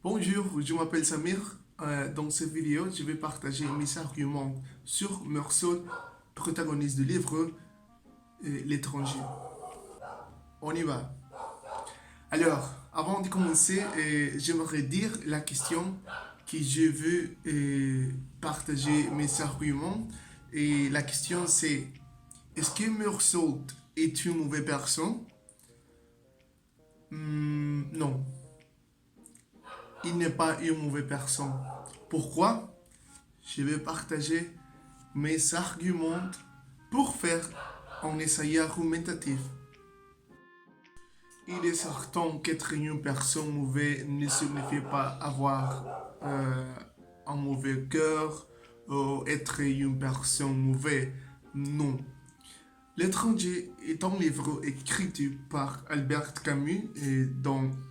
Bonjour, je m'appelle Samir. Dans cette vidéo, je vais partager mes arguments sur Meursault, protagoniste du livre L'étranger. On y va. Alors, avant de commencer, j'aimerais dire la question que je veux partager mes arguments. Et la question c'est, est-ce que Meursault est une mauvaise personne? Non, il n'est pas une mauvaise personne. Pourquoi? Je vais partager mes arguments pour faire un essai argumentatif. Il est certain qu'être une personne mauvaise ne signifie pas avoir un mauvais cœur ou être une personne mauvaise. Non. L'étranger est un livre écrit par Albert Camus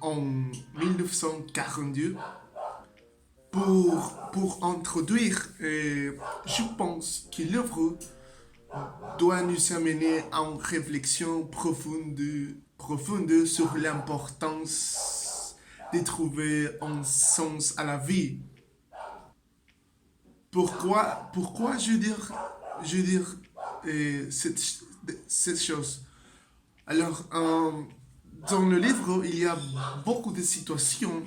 en 1942 pour introduire, je pense que l'œuvre doit nous amener à une réflexion profonde sur l'importance de trouver un sens à la vie. Pourquoi je dire cette chose? Alors, dans le livre, il y a beaucoup de situations,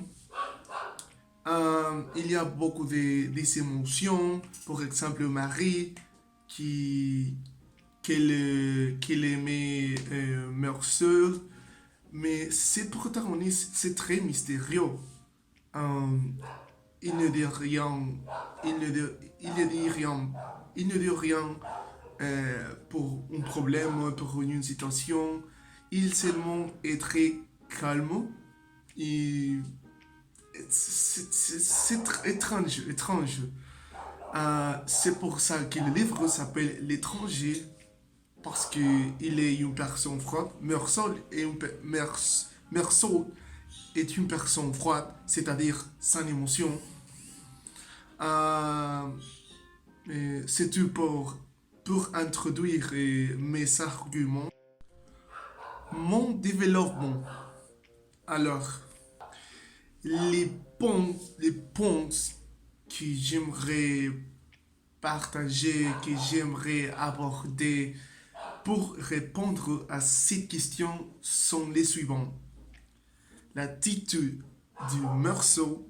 il y a beaucoup des émotions. Par exemple, Marie qu'elle aimait Meursault, mais ce protagoniste, c'est très mystérieux. Euh, il ne dit rien, il ne dit rien, il ne dit rien pour un problème, pour une situation. Il seulement est très calme. Et c'est étrange. C'est pour ça que le livre s'appelle L'étranger, parce qu'il est une personne froide. Meursault est une personne froide, c'est-à-dire sans émotion. Euh, c'est tout pour introduire mes arguments. Mon développement. Alors, les points que j'aimerais partager, que j'aimerais aborder pour répondre à ces questions sont les suivants. L'attitude du Meursault,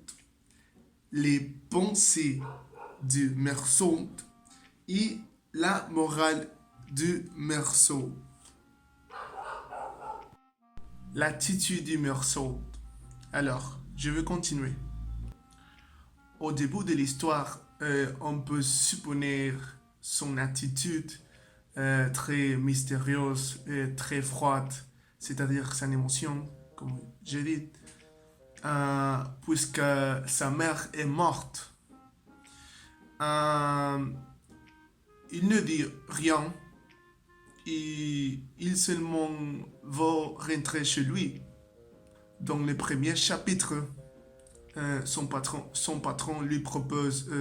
les pensées du Meursault et la morale du Meursault. L'attitude du Meursault. Alors, je vais continuer. Au début de l'histoire, on peut supposer son attitude très mystérieuse et très froide, c'est-à-dire sans émotion, comme j'ai dit, puisque sa mère est morte. Il ne dit rien et il seulement va rentrer chez lui. Dans le premier chapitre, son patron lui propose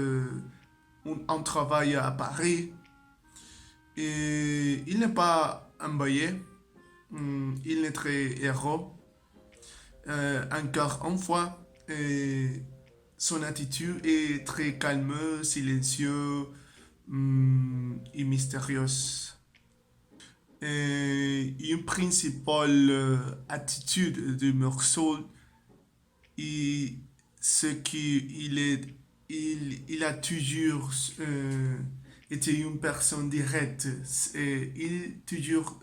un travail à Paris et il n'est pas emballé, il est très heureux. Encore une fois, son attitude est très calme, silencieuse et mystérieuse. Une principale attitude de Meursault est ce il a toujours été une personne directe. Il toujours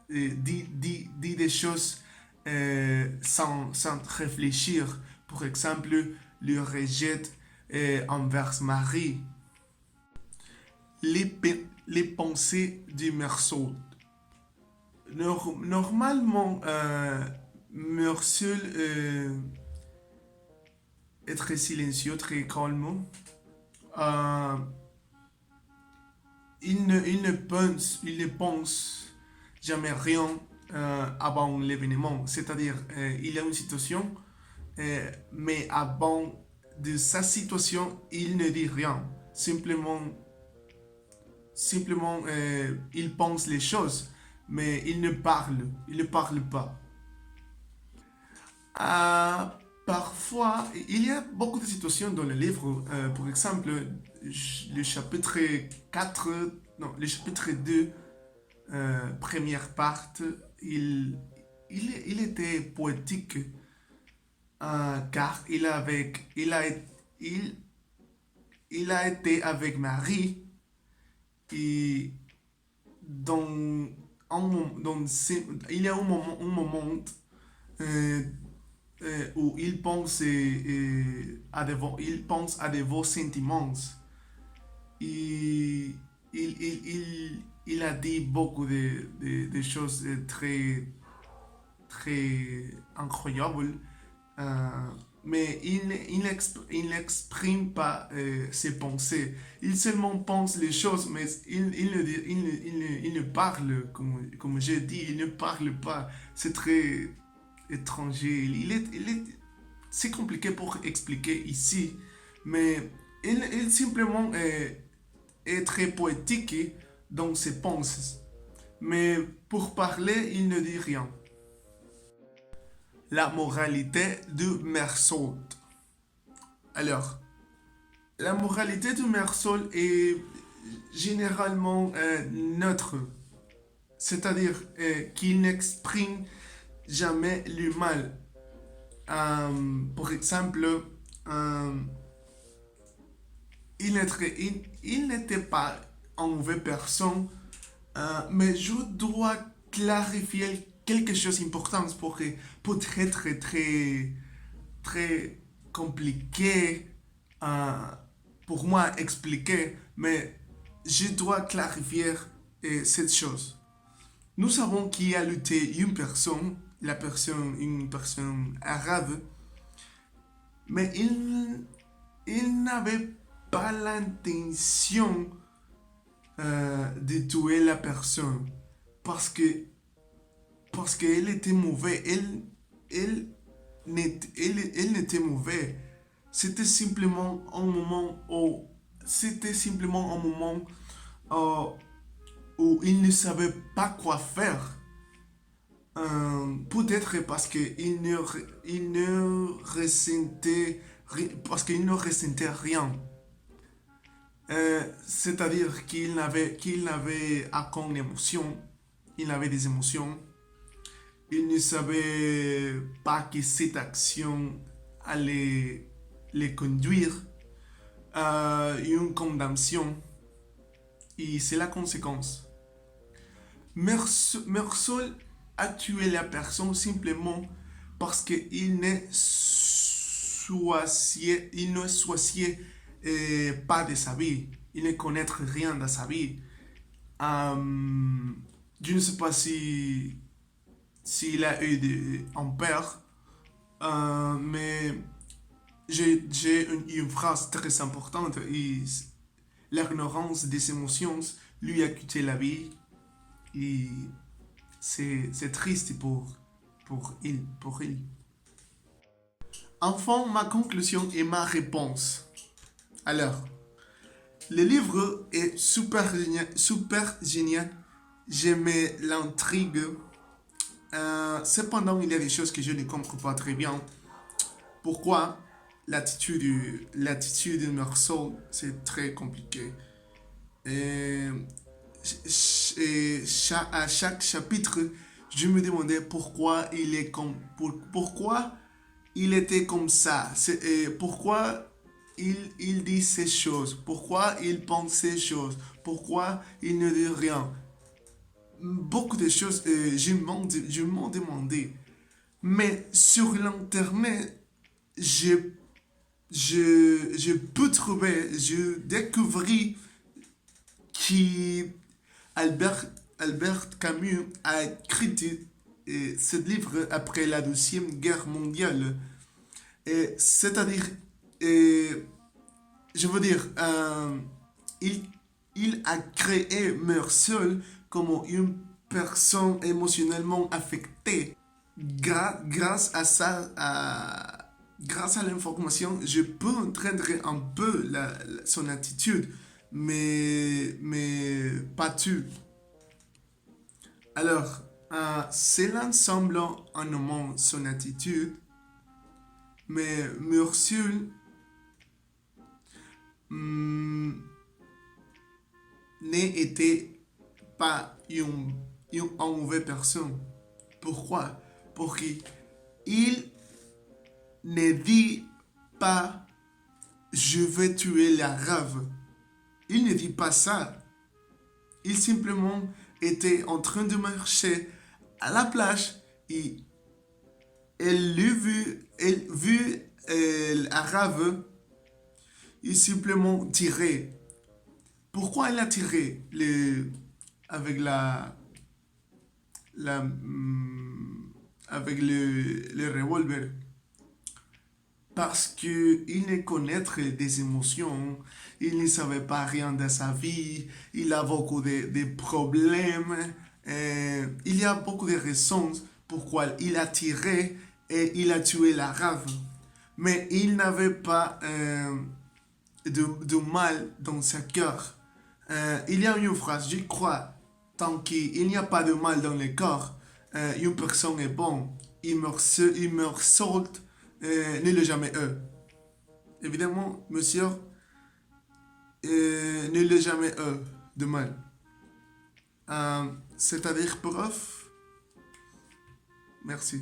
dit des choses sans réfléchir. Par exemple, le rejet envers Marie. Les pensées du Meursault. Normalement, Meursault est très silencieux, très calme. Euh, il ne pense jamais rien avant l'événement. C'est-à-dire, il a une situation, mais avant de sa situation, il ne dit rien. Simplement, il pense les choses, mais il ne parle pas. Ah, parfois, il y a beaucoup de situations dans le livre. Par exemple, le chapitre 4, non, le chapitre 2, première partie, il était poétique, car il, il a été avec Marie et dans, il y a un moment euh, où il pense, il pense à de vos sentiments. Et il a dit beaucoup de choses très, très incroyables. Euh, mais il n'exprime pas ses pensées. Il seulement pense les choses, mais il ne parle, comme j'ai dit, il ne parle pas. C'est très étranger. C'est compliqué pour expliquer ici, mais il simplement est très poétique dans ses pensées. Mais pour parler, il ne dit rien. La moralité de Meursault. Alors, la moralité de Meursault est généralement neutre, c'est-à-dire qu'il n'exprime jamais le mal. Par exemple, euh, il n'était pas une mauvaise personne, mais je dois clarifier quelque chose d'important pour que peut-être très, très compliqué euh, pour moi expliquer, mais je dois clarifier cette chose. Nous savons qu'il a lutté une personne, une personne arabe, mais il n'avait pas l'intention de tuer la personne parce que parce qu'elle était mauvaise. Elle, elle n'était mauvaise. C'était simplement un moment où c'était simplement un moment euh, où il ne savait pas quoi faire. Peut-être parce il ne ressentait parce qu'il ne ressentait rien. C'est-à-dire qu'il n'avait aucune émotion, il avait des émotions, il ne savait pas que cette action allait les conduire à une condamnation, et c'est la conséquence. Meursault a tué la personne simplement parce qu'il ne choisissait pas de sa vie. Il ne connaît rien de sa vie. Je ne sais pas s'il a eu un père, mais j'ai une phrase très importante. L'ignorance des émotions lui a coûté la vie. Et c'est triste pour il. Enfin, ma conclusion et ma réponse. Alors, le livre est super génial. Super génial. J'aimais l'intrigue. Cependant, il y a des choses que je ne comprends pas très bien. Pourquoi l'attitude de Meursault, c'est très compliqué. Et à chaque chapitre, je me demandais pourquoi pourquoi il était comme ça. Pourquoi il dit ces choses. Pourquoi il pense ces choses. Pourquoi il ne dit rien. Beaucoup de choses, je m'en demandais. Mais sur l'internet, je peux trouver, je découvris que Albert, Albert Camus a écrit ce livre après la Deuxième Guerre mondiale. C'est-à-dire, je veux dire, il a créé Meursault comme une personne émotionnellement affectée. Grâce à ça, grâce à l'information, je peux entendre un peu son attitude, mais pas tout. Alors, c'est l'ensemble en nommant son attitude Mais Ursule hum, n'était pas une mauvaise personne. Pourquoi? Parce qu'il ne dit pas je vais tuer la rave. Il ne dit pas ça. Il simplement était en train de marcher à la plage et elle vu la rave, il simplement tirait. Pourquoi elle a tiré avec la, avec le revolver? Parce qu'il ne connaîtrait des émotions, il ne savait pas rien de sa vie, il a beaucoup de problèmes, il y a beaucoup de raisons pourquoi il a tiré et il a tué l'arabe. Mais il n'avait pas de mal dans sa cœur. Il y a une phrase, je crois, tant qu'il n'y a pas de mal dans le corps, une personne est bonne, il meurt seul, ne le jamais eux. Évidemment, monsieur, ne le jamais eux de mal. C'est-à-dire, prof, merci.